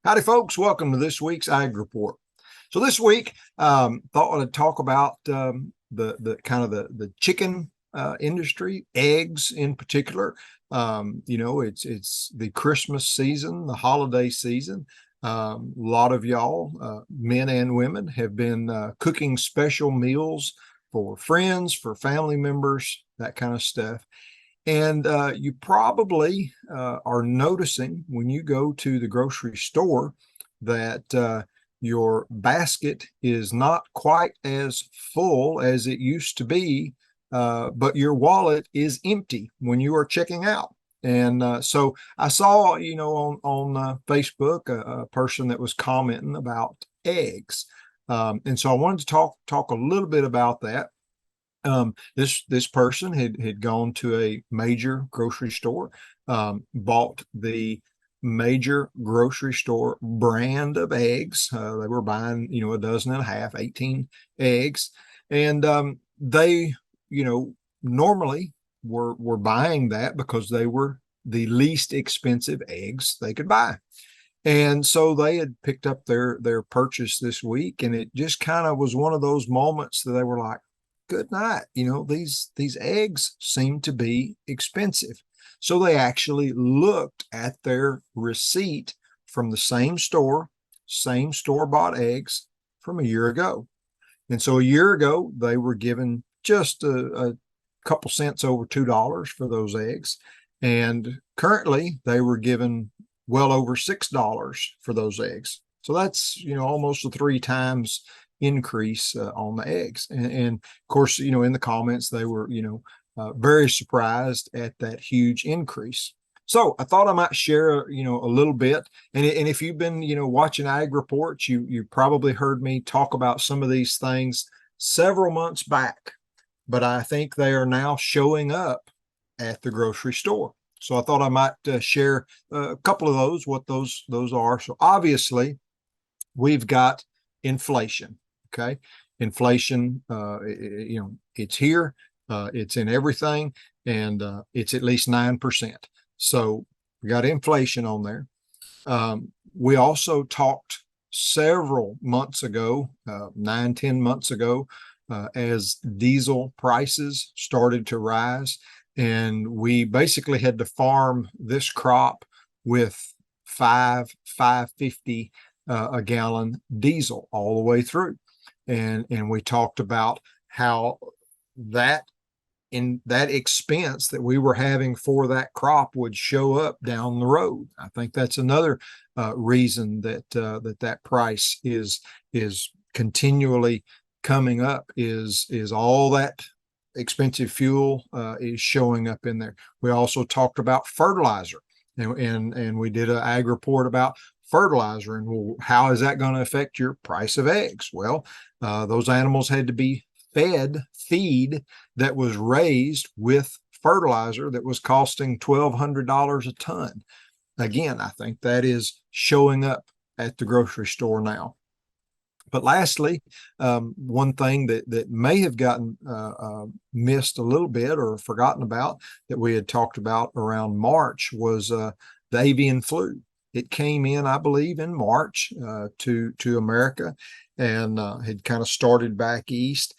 Howdy, folks. Welcome to this week's Ag Report. So this week, thought I'd talk about the chicken industry, eggs in particular. It's the Christmas season, the holiday season. A lot of y'all, men and women, have been cooking special meals for friends, for family members, that kind of stuff. And you probably are noticing when you go to the grocery store that your basket is not quite as full as it used to be, but your wallet is empty when you are checking out. And so I saw, on Facebook, a person that was commenting about eggs. And so I wanted to talk a little bit about that. This person had gone to a major grocery store, bought the major grocery store brand of eggs. They were buying, a dozen and a half, 18 eggs. And they, normally were buying that because they were the least expensive eggs they could buy. And so they had picked up their purchase this week, and it just kind of was one of those moments that they were like, good night. These eggs seem to be expensive. So they actually looked at their receipt from the same store-bought eggs from a year ago. And so a year ago, they were given just a couple cents over $2 for those eggs. And currently they were given well over $6 for those eggs. So that's, almost a 3 times increase on the eggs. And of course, in the comments, they were, very surprised at that huge increase. So I thought I might share, a little bit. And if you've been, watching Ag Reports, you probably heard me talk about some of these things several months back, but I think they are now showing up at the grocery store. So I thought I might share a couple of those, what those are. So obviously, we've got inflation. Okay. Inflation, it's here, it's in everything, and it's at least 9%. So we got inflation on there. We also talked several months ago, 9-10 months ago, as diesel prices started to rise, and we basically had to farm this crop with $5.50 a gallon diesel all the way through. And we talked about how that expense that we were having for that crop would show up down the road. I think that's another reason that price is continually coming up, is all that expensive fuel is showing up in there. We also talked about fertilizer, and we did an ag report about fertilizer, and well, how is that going to affect your price of eggs? Well, those animals had to be fed feed that was raised with fertilizer that was costing $1,200 a ton. Again, I think that is showing up at the grocery store now. But lastly, one thing that may have gotten missed a little bit or forgotten about, that we had talked about around March, was the avian flu. It came in, I believe, in March to America, and had kind of started back east.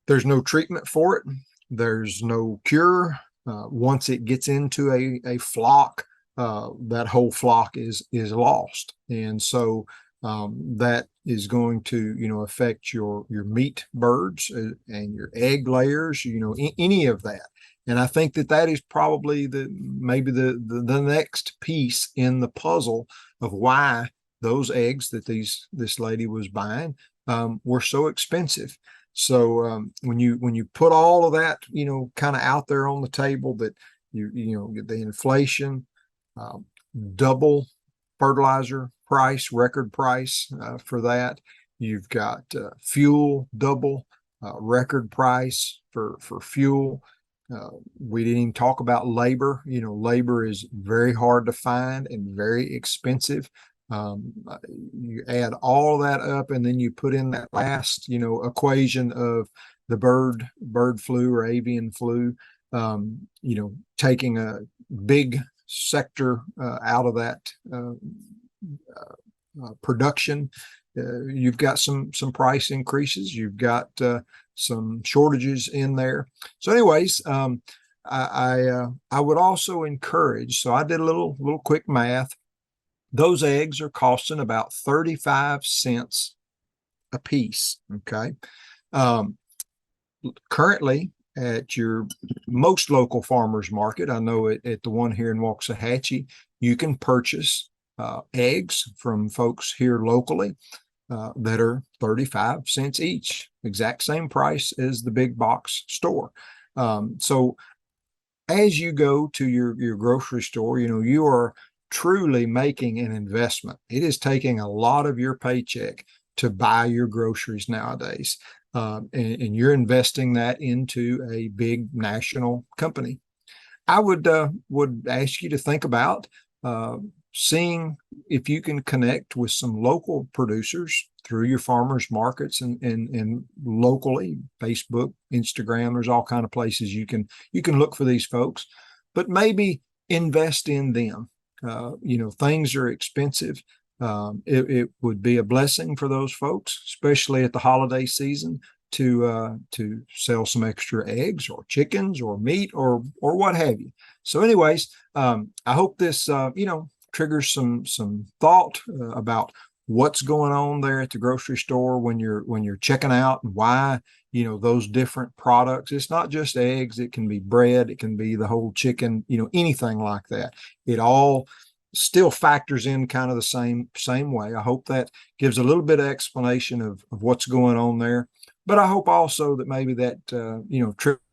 There's no treatment for it. There's no cure. Once it gets into a flock, that whole flock is lost. And so that is going to, affect your meat birds and your egg layers, any of that. And I think that is probably maybe the next piece in the puzzle of why those eggs that this lady was buying were so expensive. So when you put all of that, kind of out there on the table, that you get the inflation, double fertilizer price, record price for that. You've got fuel, double record price for fuel. We didn't even talk about labor. Labor is very hard to find and very expensive. You add all that up, and then you put in that last, equation of the bird flu or avian flu, taking a big sector out of that production. You've got some price increases. You've got some shortages in there. So, anyways, I would also encourage. So I did a little quick math. Those eggs are costing about 35 cents a piece. Okay. Currently, at your most local farmers market, I know at the one here in Waxahachie, you can purchase eggs from folks here locally that are 35 cents each, exact same price as the big box store. So as you go to your grocery store, you are truly making an investment. It is taking a lot of your paycheck to buy your groceries nowadays. And you're investing that into a big national company. I would ask you to think about seeing if you can connect with some local producers through your farmers markets and locally, Facebook, Instagram. There's all kind of places you can look for these folks, but maybe invest in them. Things are expensive. It would be a blessing for those folks, especially at the holiday season, to sell some extra eggs or chickens or meat or what have you. So, anyways, I hope this triggers some thought about what's going on there at the grocery store when you're checking out, and why those different products. It's not just eggs; it can be bread, it can be the whole chicken, anything like that. It all still factors in kind of the same way. I hope that gives a little bit of explanation of what's going on there. But I hope also that maybe that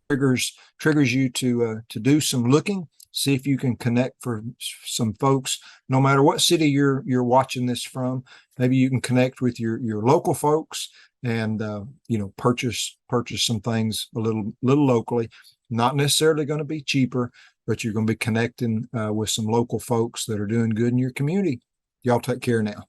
triggers you to do some looking, see if you can connect for some folks, no matter what city you're watching this from. Maybe you can connect with your local folks and purchase some things a little locally. Not necessarily going to be cheaper, but you're going to be connecting with some local folks that are doing good in your community. Y'all take care now.